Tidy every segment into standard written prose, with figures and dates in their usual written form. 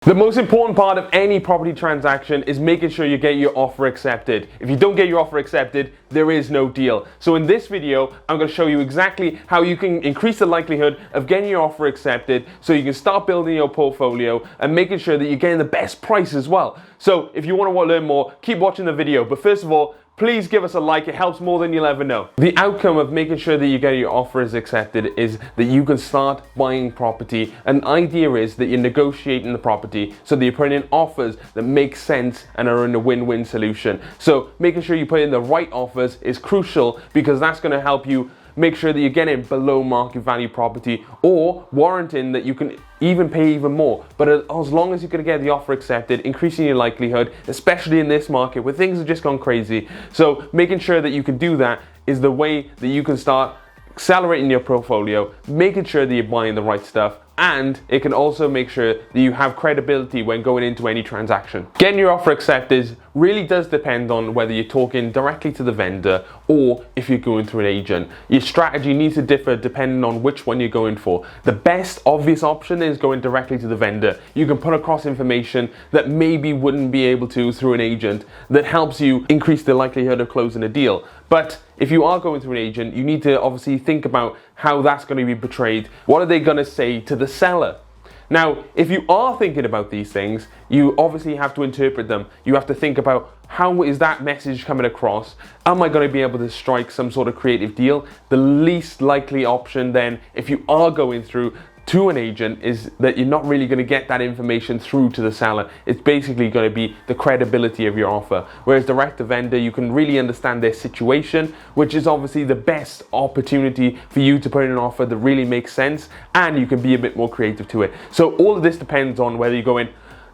The most important part of any property transaction is making sure you get your offer accepted. If you don't get your offer accepted, there is no deal. So in this video, I'm going to show you exactly how you can increase the likelihood of getting your offer accepted so you can start building your portfolio and making sure that you're getting the best price as well. So if you want to learn more, keep watching the video. But first of all, please give us a like, it helps more than you'll ever know. The outcome of making sure that you get your offer is accepted is that you can start buying property. An idea is that you're negotiating the property so that you're putting in offers that make sense and are in a win-win solution. So making sure you put in the right offers is crucial because that's going to help you make sure that you're getting below market value property or warranting that you can even pay even more. But as long as you're going to get the offer accepted, increasing your likelihood, especially in this market where things have just gone crazy. So making sure that you can do that is the way that you can start accelerating your portfolio, making sure that you're buying the right stuff, and it can also make sure that you have credibility when going into any transaction. Getting your offer accepted really does depend on whether you're talking directly to the vendor or if you're going through an agent. Your strategy needs to differ depending on which one you're going for. The best obvious option is going directly to the vendor. You can put across information that maybe wouldn't be able to through an agent that helps you increase the likelihood of closing a deal. But if you are going through an agent, you need to obviously think about how that's going to be portrayed. What are they going to say to the seller? Now, if you are thinking about these things, you obviously have to interpret them. You have to think about how is that message coming across? Am I going to be able to strike some sort of creative deal? The least likely option then, if you are going through to an agent, is that you're not really going to get that information through to the seller. It's basically going to be the credibility of your offer. Whereas direct to vendor, you can really understand their situation, which is obviously the best opportunity for you to put in an offer that really makes sense, and you can be a bit more creative to it. So all of this depends on whether you're going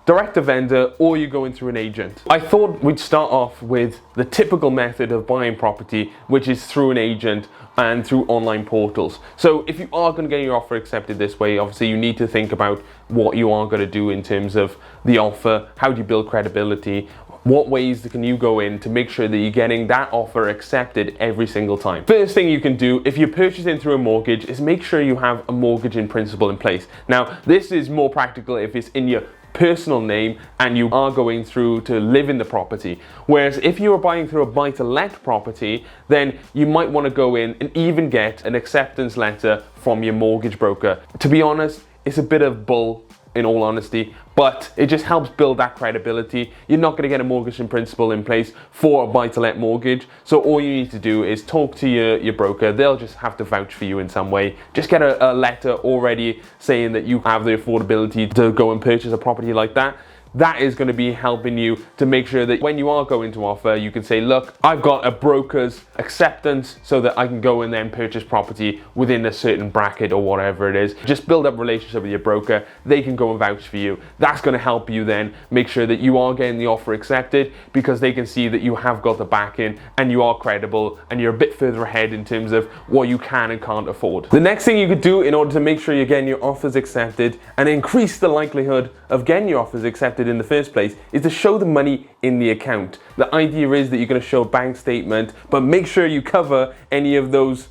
direct to vendor or you're going through an agent. I thought we'd start off with the typical method of buying property, which is through an agent and through online portals. So if you are going to get your offer accepted this way, obviously you need to think about what you are going to do in terms of the offer. How do you build credibility? What ways can you go in to make sure that you're getting that offer accepted every single time? First thing you can do if you're purchasing through a mortgage is make sure you have a mortgage in principle in place. Now, this is more practical if it's in your personal name and you are going through to live in the property. Whereas if you are buying through a buy-to-let property, then you might want to go in and even get an acceptance letter from your mortgage broker. To be honest, it's a bit of bull in all honesty, but it just helps build that credibility. You're not going to get a mortgage in principle in place for a buy-to-let mortgage, so all you need to do is talk to your broker. They'll just have to vouch for you in some way. Just get a letter already saying that you have the affordability to go and purchase a property like that. That is going to be helping you to make sure that when you are going to offer, you can say, look, I've got a broker's acceptance so that I can go and then purchase property within a certain bracket or whatever it is. Just build up a relationship with your broker. They can go and vouch for you. That's going to help you then make sure that you are getting the offer accepted because they can see that you have got the backing and you are credible and you're a bit further ahead in terms of what you can and can't afford. The next thing you could do in order to make sure you're getting your offers accepted and increase the likelihood of getting your offers accepted in the first place is to show the money in the account. The idea is that you're going to show a bank statement, but make sure you cover any of those,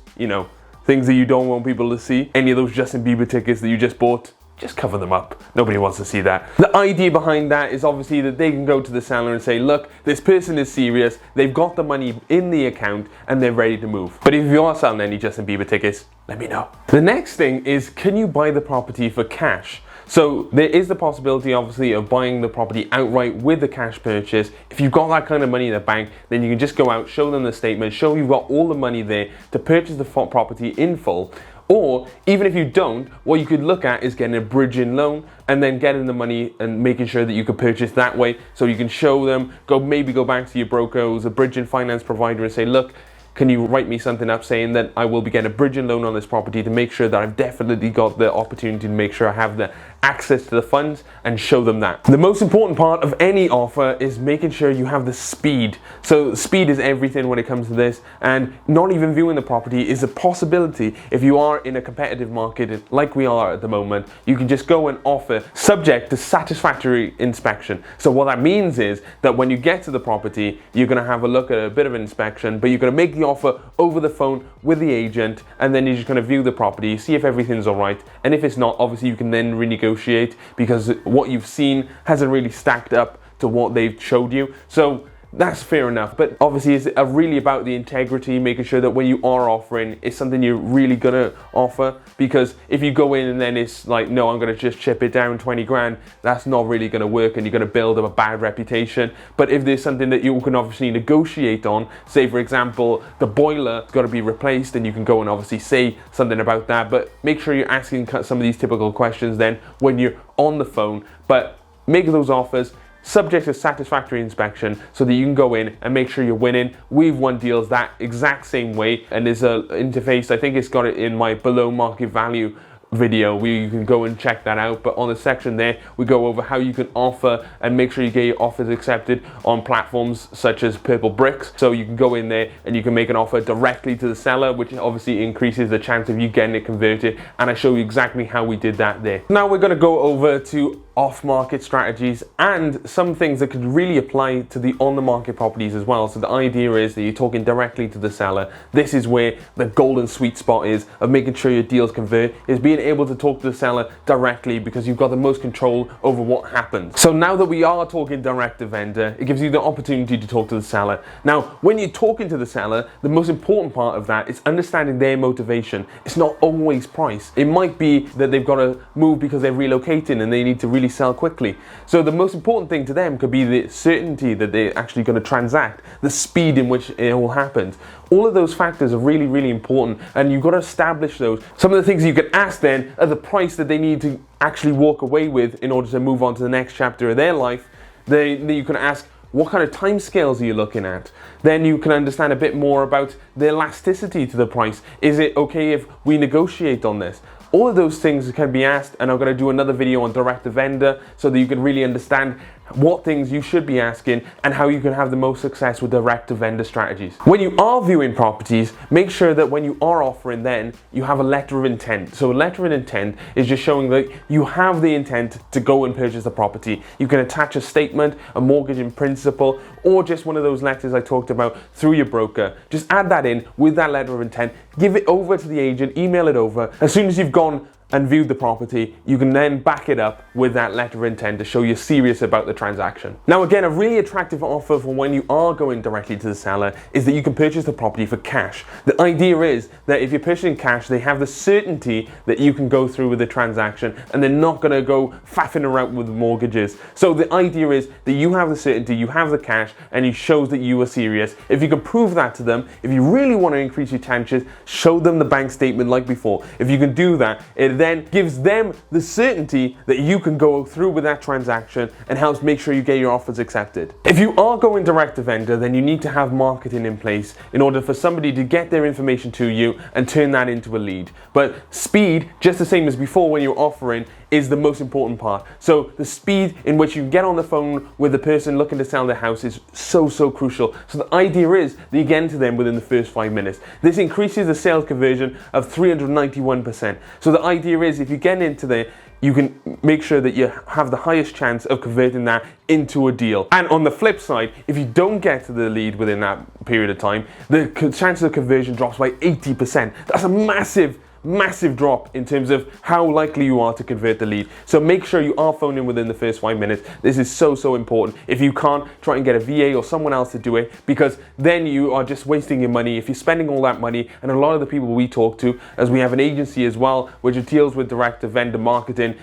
things that you don't want people to see. Any of those Justin Bieber tickets that you just bought, just cover them up. Nobody wants to see that. The idea behind that is obviously that they can go to the seller and say, look, this person is serious, they've got the money in the account and they're ready to move. But if you are selling any Justin Bieber tickets, let me know. The next thing is, can you buy the property for cash? So there is the possibility obviously of buying the property outright with a cash purchase. If you've got that kind of money in the bank, then you can just go out, show them the statement, show you've got all the money there to purchase the property in full. Or even if you don't, what you could look at is getting a bridging loan and then getting the money and making sure that you could purchase that way. So you can show them, maybe go back to your broker who's a bridging finance provider and say, look, can you write me something up saying that I will be getting a bridging loan on this property to make sure that I've definitely got the opportunity to make sure I have the access to the funds, and show them that. The most important part of any offer is making sure you have the speed. So speed is everything when it comes to this, and not even viewing the property is a possibility. If you are in a competitive market like we are at the moment, you can just go and offer subject to satisfactory inspection. So what that means is that when you get to the property, you're going to have a look at a bit of an inspection, but you're going to make the offer over the phone with the agent, and then you're just going to view the property, see if everything's all right, and if it's not, obviously you can then renegotiate negotiate because what you've seen hasn't really stacked up to what they've showed you. So that's fair enough, but obviously it's really about the integrity, making sure that when you are offering, it's something you're really gonna offer. Because if you go in and then it's like, no, I'm gonna just chip it down 20 grand, that's not really gonna work and you're gonna build up a bad reputation. But if there's something that you can obviously negotiate on, say for example, the boiler's gotta be replaced, and you can go and obviously say something about that, but make sure you're asking some of these typical questions then when you're on the phone. But make those offers subject to satisfactory inspection so that you can go in and make sure you're winning. We've won deals that exact same way, and there's an interface, I think it's got it in my below market value video where you can go and check that out. But on the section there, we go over how you can offer and make sure you get your offers accepted on platforms such as Purple Bricks. So you can go in there and you can make an offer directly to the seller, which obviously increases the chance of you getting it converted, and I show you exactly how we did that there. Now we're going to go over to off-market strategies and some things that could really apply to the on-the-market properties as well. So the idea is that you're talking directly to the seller. This is where the golden sweet spot is of making sure your deals convert, is being able to talk to the seller directly, because you've got the most control over what happens. So now that we are talking direct to vendor, it gives you the opportunity to talk to the seller. Now, when you're talking to the seller, the most important part of that is understanding their motivation. It's not always price. It might be that they've got to move because they're relocating and they need to really sell quickly. So the most important thing to them could be the certainty that they're actually going to transact, the speed in which it all happens. All of those factors are really, really important, and you've got to establish those. Some of the things you can ask then are the price that they need to actually walk away with in order to move on to the next chapter of their life. You can ask, what kind of time scales are you looking at? Then you can understand a bit more about the elasticity to the price. Is it okay if we negotiate on this? All of those things can be asked, and I'm going to do another video on direct to vendor so that you can really understand what things you should be asking and how you can have the most success with direct to vendor strategies. When you are viewing properties, make sure that when you are offering, then you have a letter of intent. So a letter of intent is just showing that you have the intent to go and purchase the property. You can attach a statement, a mortgage in principle, or just one of those letters I talked about through your broker. Just add that in with that letter of intent, give it over to the agent, email it over. As soon as you've gone and viewed the property, you can then back it up with that letter of intent to show you're serious about the transaction. Now again, a really attractive offer for when you are going directly to the seller is that you can purchase the property for cash. The idea is that if you're purchasing cash, they have the certainty that you can go through with the transaction and they're not going to go faffing around with mortgages. So the idea is that you have the certainty, you have the cash, and it shows that you are serious. If you can prove that to them, if you really want to increase your chances, show them the bank statement like before. If you can do that, it then gives them the certainty that you can go through with that transaction and helps make sure you get your offers accepted. If you are going direct to vendor, then you need to have marketing in place in order for somebody to get their information to you and turn that into a lead. But speed, just the same as before when you're offering, is the most important part. So the speed in which you get on the phone with the person looking to sell their house is so crucial. So the idea is that you get into them within the first 5 minutes. This increases the sales conversion of 391%. So the idea is if you get into there, you can make sure that you have the highest chance of converting that into a deal. And on the flip side, if you don't get to the lead within that period of time, the chance of conversion drops by 80%. That's a massive drop in terms of how likely you are to convert the lead. So make sure you are phoning within the first 5 minutes. This is so important. If you can't, try and get a VA or someone else to do it, because then you are just wasting your money. If you're spending all that money, and a lot of the people we talk to, as we have an agency as well which deals with direct to vendor marketing,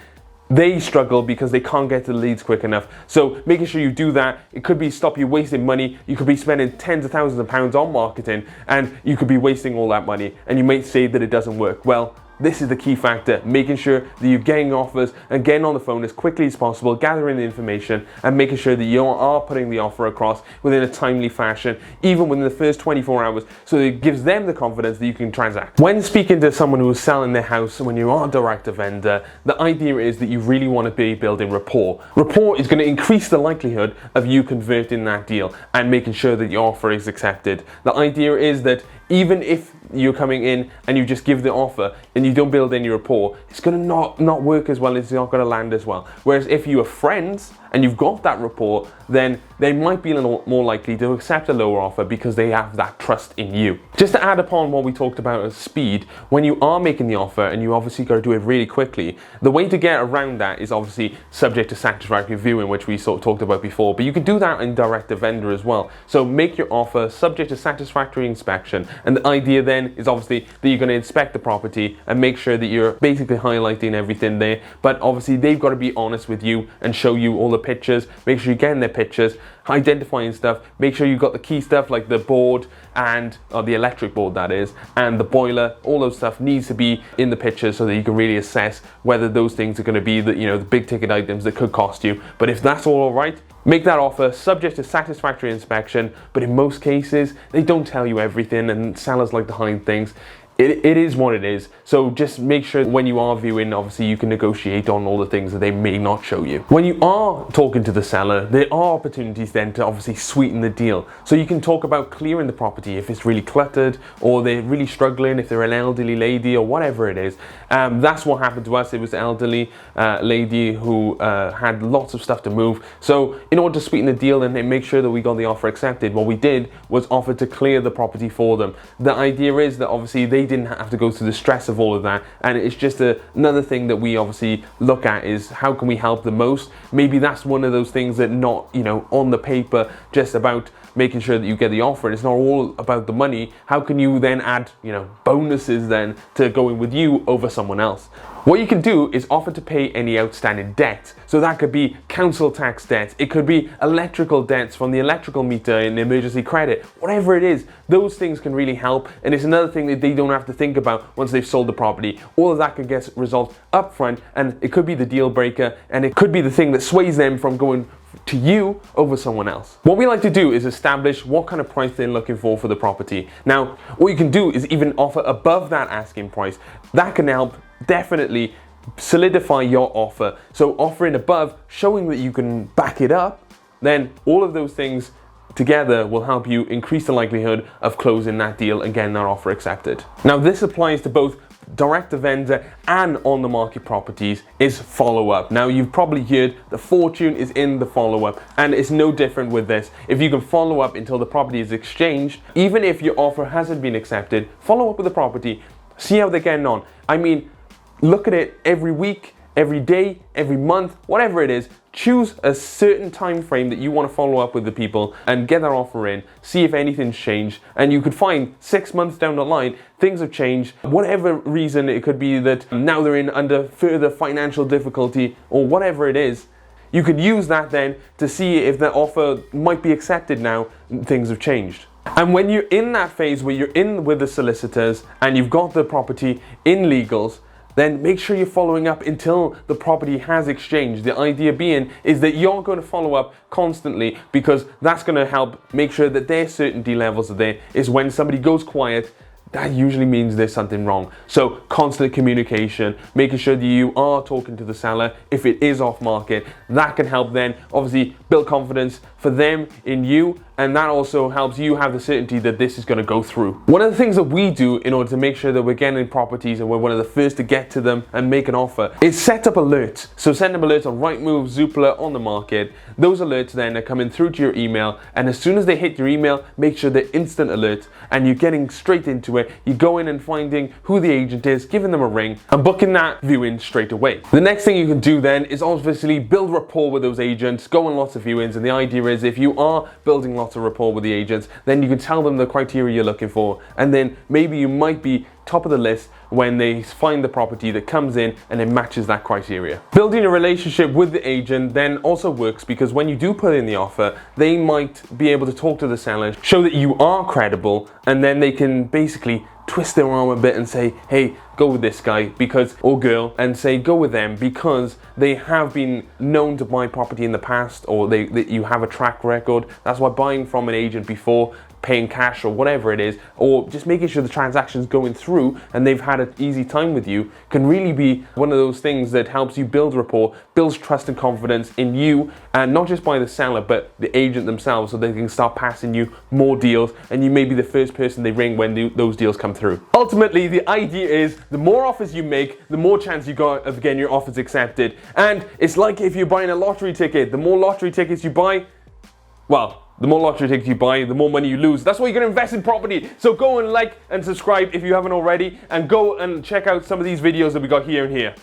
they struggle because they can't get to the leads quick enough. So making sure you do that, it could be stop you wasting money. You could be spending tens of thousands of pounds on marketing and you could be wasting all that money, and you might say that it doesn't work. Well, this is the key factor, making sure that you're getting offers and getting on the phone as quickly as possible, gathering the information and making sure that you are putting the offer across within a timely fashion, even within the first 24 hours, so that it gives them the confidence that you can transact. When speaking to someone who is selling their house, when you are direct to vendor, the idea is that you really want to be building rapport. Rapport is going to increase the likelihood of you converting that deal and making sure that your offer is accepted. The idea is that even if you're coming in and you just give the offer and you don't build any rapport, it's going to not work as well, it's not going to land as well. Whereas if you are friends and you've got that rapport, then they might be a little more likely to accept a lower offer because they have that trust in you. Just to add upon what we talked about as speed, when you are making the offer and you obviously got to do it really quickly, the way to get around that is obviously subject to satisfactory viewing, which we sort of talked about before, but you can do that in direct to vendor as well. So make your offer subject to satisfactory inspection, and the idea then is obviously that you're going to inspect the property and make sure that you're basically highlighting everything there, but obviously they've got to be honest with you and show you all the pictures. Make sure you're getting their pictures, identifying stuff, make sure you've got the key stuff like the board and the electric board, that is, and the boiler. All those stuff needs to be in the pictures so that you can really assess whether those things are going to be the, you know, the big ticket items that could cost you. But if that's all right, make that offer subject to satisfactory inspection. But in most cases, they don't tell you everything, and sellers like to hide things. It is what it is. So just make sure when you are viewing, obviously you can negotiate on all the things that they may not show you. When you are talking to the seller, there are opportunities then to obviously sweeten the deal. So you can talk about clearing the property if it's really cluttered, or they're really struggling, if they're an elderly lady or whatever it is. That's what happened to us. It was an elderly lady who had lots of stuff to move. So in order to sweeten the deal and make sure that we got the offer accepted, what we did was offer to clear the property for them. The idea is that obviously they didn't have to go through the stress of all of that, and it's just another thing that we obviously look at is how can we help the most. Maybe that's one of those things that not, you know, on the paper just about making sure that you get the offer, and it's not all about the money. How can you then add, you know, bonuses then to going with you over someone else? What you can do is offer to pay any outstanding debts. So that could be council tax debts, it could be electrical debts from the electrical meter and emergency credit, whatever it is. Those things can really help, and it's another thing that they don't have to think about once they've sold the property. All of that can get resolved up front, and it could be the deal breaker, and it could be the thing that sways them from going to you over someone else. What we like to do is establish what kind of price they're looking for the property. Now, what you can do is even offer above that asking price. That can help definitely solidify your offer. So offering above, showing that you can back it up, then all of those things together will help you increase the likelihood of closing that deal and getting that offer accepted. Now, this applies to both direct to vendor and on the market properties is follow-up. Now, you've probably heard the fortune is in the follow-up, and it's no different with this. If you can follow up until the property is exchanged, even if your offer hasn't been accepted, follow up with the property, see how they're getting on. I mean, look at it every week, every day, every month, whatever it is. Choose a certain time frame that you want to follow up with the people and get that offer in, see if anything's changed, and you could find 6 months down the line things have changed. Whatever reason, it could be that now they're in under further financial difficulty or whatever it is. You could use that then to see if the offer might be accepted now things have changed. And when you're in that phase where you're in with the solicitors and you've got the property in legals, then make sure you're following up until the property has exchanged. The idea being is that you're going to follow up constantly, because that's going to help make sure that their certainty levels are there. Is when somebody goes quiet, that usually means there's something wrong. So constant communication, making sure that you are talking to the seller if it is off market. That can help then obviously build confidence for them in you, and that also helps you have the certainty that this is going to go through. One of the things that we do in order to make sure that we're getting properties and we're one of the first to get to them and make an offer is set up alerts. So send them alerts on Rightmove, Zoopla, on the market. Those alerts then are coming through to your email, and as soon as they hit your email, make sure they're instant alerts and you're getting straight into it. You go in and finding who the agent is, giving them a ring and booking that viewing straight away. The next thing you can do then is obviously build rapport with those agents, go on lots of viewings, and the idea is if you are building lots of rapport with the agents, then you can tell them the criteria you're looking for, and then maybe you might be top of the list when they find the property that comes in and it matches that criteria. Building a relationship with the agent then also works, because when you do put in the offer, they might be able to talk to the seller, show that you are credible, and then they can basically twist their arm a bit and say, hey, go with this guy because, or girl, and say go with them because they have been known to buy property in the past, or that you have a track record. That's why buying from an agent before paying cash or whatever it is, or just making sure the transaction's going through and they've had an easy time with you, can really be one of those things that helps you build rapport, builds trust and confidence in you, and not just by the seller but the agent themselves, so they can start passing you more deals and you may be the first person they ring when those deals come through. Ultimately, the idea is the more offers you make, the more chance you got of getting your offers accepted. And it's like if you're buying a lottery ticket, the more lottery tickets you buy, well, the more lottery tickets you buy, the more money you lose. That's why you're going to invest in property. So go and like and subscribe if you haven't already, and go and check out some of these videos that we got here and here.